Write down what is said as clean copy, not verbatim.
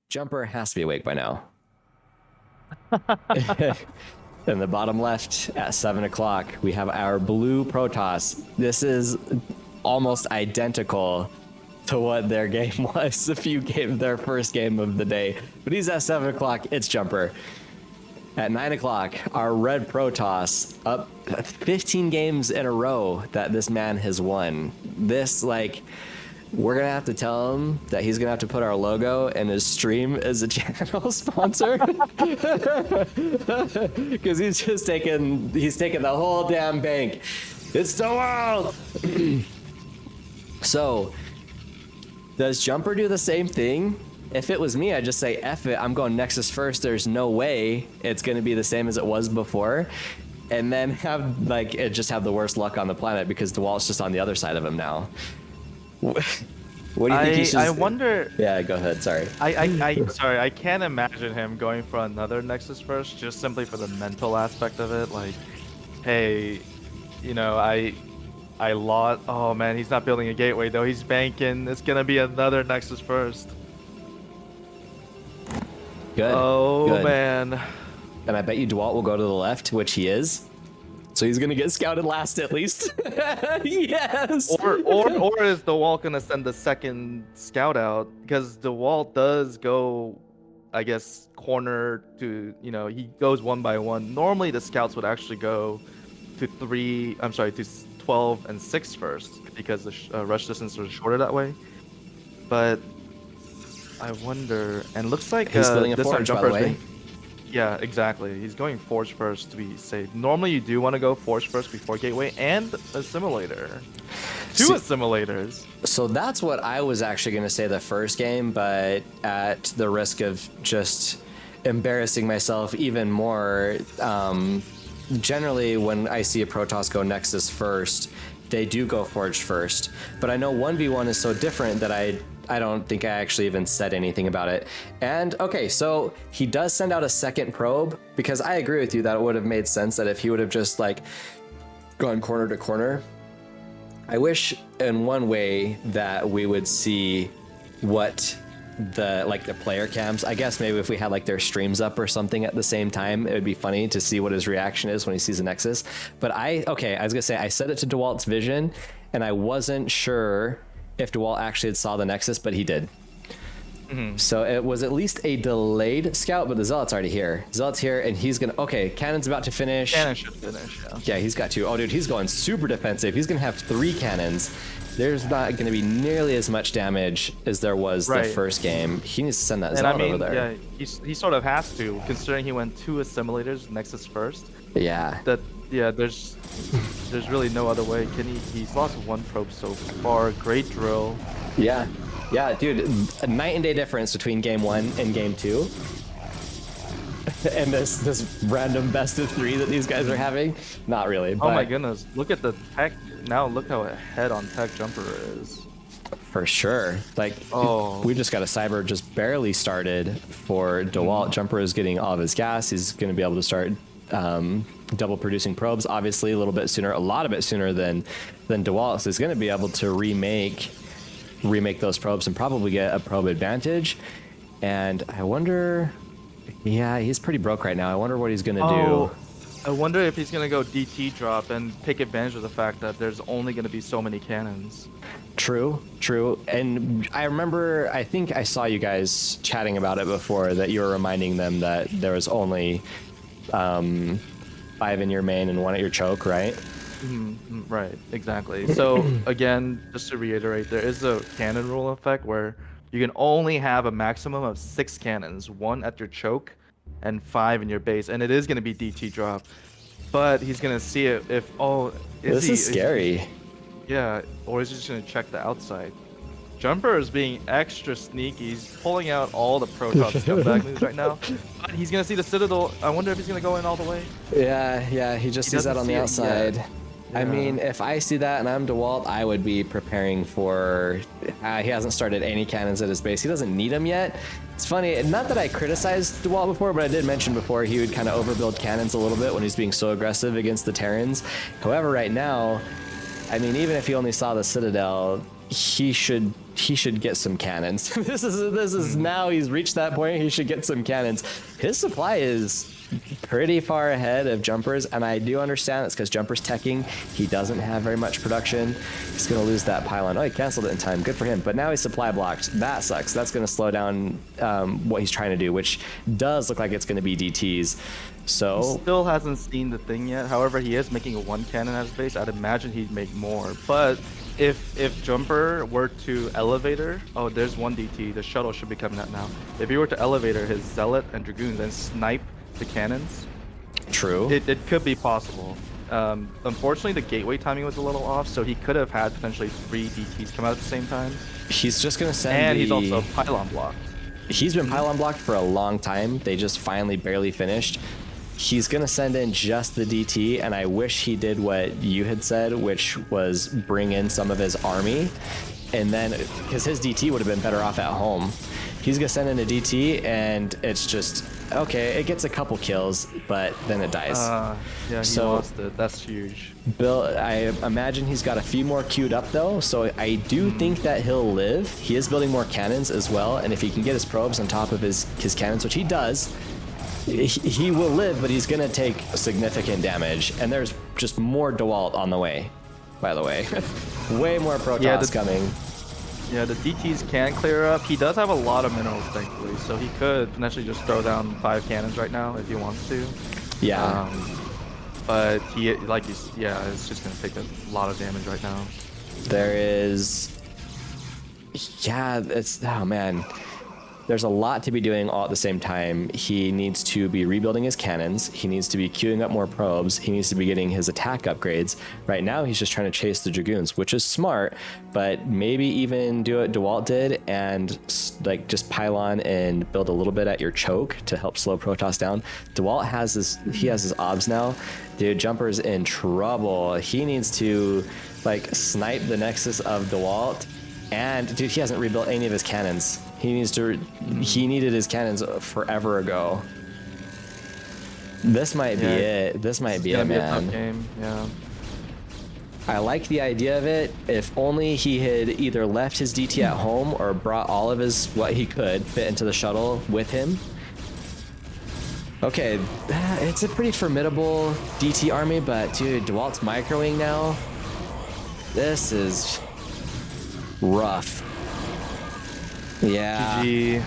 Jumper has to be awake by now. In the bottom left at 7 o'clock, we have our blue Protoss. This is almost identical to what their game was their first game of the day. But he's at 7 o'clock, it's Jumper. At 9 o'clock, our red Protoss, up 15 games in a row that this man has won. This, like, we're going to have to tell him that he's going to have to put our logo in his stream as a channel sponsor. Because he's taken the whole damn bank. It's Dewalt! So, does Jumper do the same thing? If it was me, I'd just say, F it, I'm going Nexus first. There's no way it's going to be the same as it was before. And then have the worst luck on the planet because Dewalt's just on the other side of him now. What do you think he should... I wonder... Yeah, go ahead, sorry. Sorry, I can't imagine him going for another Nexus first, just simply for the mental aspect of it. Like, hey, you know, I lost... Oh man, he's not building a gateway though, he's banking. It's gonna be another Nexus first. Good. Oh, good. Man. And I bet you Dewalt will go to the left, which he is. So he's gonna get scouted last at least. Yes. Or is Dewalt gonna send the second scout out? Because Dewalt does go, I guess, corner to, you know, he goes one by one. Normally the scouts would actually go to 12 and 6 first because the rush distance was shorter that way. But I wonder, and looks like he's building a this forge, by the way. Yeah, exactly. He's going Forge first to be safe. Normally you do want to go Forge first before Gateway and Assimilator. Two Assimilators. So that's what I was actually going to say the first game, but at the risk of just embarrassing myself even more, generally when I see a Protoss go Nexus first, they do go Forge first. But I know 1v1 is so different that I don't think I actually even said anything about it. And okay, so he does send out a second probe, because I agree with you that it would have made sense that if he would have just like gone corner to corner. I wish in one way that we would see what the player cams, I guess maybe if we had like their streams up or something at the same time, it would be funny to see what his reaction is when he sees a Nexus. But I was gonna say, I set it to Dewalt's vision and I wasn't sure if Dewalt actually had saw the Nexus, but he did. Mm-hmm. So it was at least a delayed scout, but the Zealot's already here. Zealot's here, and he's gonna... Okay, Cannon's about to finish. Cannon should finish, yeah. Yeah, he's got 2. Oh, dude, he's going super defensive. He's gonna have 3 cannons. There's not gonna be nearly as much damage as there was the first game. He needs to send that Zealot over there. Yeah, he sort of has to, considering he went 2 Assimilators, Nexus first. Yeah. There's really no other way. He's lost 1 probe so far. Great drill. Yeah, dude, a night and day difference between game 1 and game 2. And this random best of 3 that these guys are having. Not really. But oh my goodness, look at the tech now. Look how ahead on tech Jumper is. For sure. Like, we just got a cyber just barely started for Dewalt. Jumper is getting all of his gas. He's going to be able to start double producing probes, obviously a lot bit sooner than Dewalt. So he's going to be able to remake those probes and probably get a probe advantage. And I wonder, yeah, he's pretty broke right now. I wonder what he's going to do. I wonder if he's going to go DT drop and take advantage of the fact that there's only going to be so many cannons. True. And I remember, I think I saw you guys chatting about it before, that you were reminding them that there was only 5 in your main and 1 at your choke, right? Mm-hmm. Right, exactly. So again, just to reiterate, there is a cannon rule effect where you can only have a maximum of 6 cannons, 1 at your choke and 5 in your base, and it is going to be DT drop. But he's going to see it if this is scary. Yeah, or is he just going to check the outside? Jumper is being extra sneaky. He's pulling out all the Protoss scumbag moves right now. But he's going to see the Citadel. I wonder if he's going to go in all the way. Yeah, he just sees that on the outside. Yeah. I mean, if I see that and I'm Dewalt, I would be preparing for... he hasn't started any cannons at his base. He doesn't need them yet. It's funny, not that I criticized Dewalt before, but I did mention before he would kind of overbuild cannons a little bit when he's being so aggressive against the Terrans. However, right now, I mean, even if he only saw the Citadel, he should he should get some cannons. This is now he's reached that point. He should get some cannons. His supply is pretty far ahead of Jumper's, and I do understand it's because Jumper's teching. He doesn't have very much production. He's going to lose that pylon. Oh, he canceled it in time. Good for him. But now he's supply blocked. That sucks. That's going to slow down what he's trying to do, which does look like it's going to be DTs. So he still hasn't seen the thing yet. However, he is making a 1 cannon at his base. I'd imagine he'd make more. But if Jumper were to elevator, oh, there's 1 DT. The shuttle should be coming out now. If he were to elevator his Zealot and Dragoons and snipe the cannons, true. It could be possible. Unfortunately, the gateway timing was a little off, so he could have had potentially 3 DTs come out at the same time. He's just going to send and he's also pylon blocked. He's been pylon blocked for a long time. They just finally barely finished. He's going to send in just the DT, and I wish he did what you had said, which was bring in some of his army, and then, because his DT would have been better off at home. He's going to send in a DT, and it's just, okay, it gets a couple kills, but then it dies. Yeah, he lost it. That's huge. Bill, I imagine he's got a few more queued up, though, so I do think that he'll live. He is building more cannons as well, and if he can get his probes on top of his cannons, which he does, he will live, but he's going to take significant damage. And there's just more Dewalt on the way, by the way. Way more Protoss coming. Yeah, the DTs can clear up. He does have a lot of minerals, thankfully, so he could potentially just throw down 5 cannons right now if he wants to. Yeah. But he, it's just going to take a lot of damage right now. There is... Yeah, it's... Oh, man. There's a lot to be doing all at the same time. He needs to be rebuilding his cannons. He needs to be queuing up more probes. He needs to be getting his attack upgrades. Right now, he's just trying to chase the Dragoons, which is smart, but maybe even do what Dewalt did and like just pylon and build a little bit at your choke to help slow Protoss down. Dewalt has his obs now. Dude, Jumper's in trouble. He needs to like snipe the nexus of Dewalt, and dude, he hasn't rebuilt any of his cannons. He needed his cannons forever ago. This might be it. This might be it, man. A tough game. Yeah. I like the idea of it. If only he had either left his DT at home or brought all of his what he could fit into the shuttle with him. Okay, it's a pretty formidable DT army, but dude, Dewalt's microwing now. This is rough. Yeah. GG.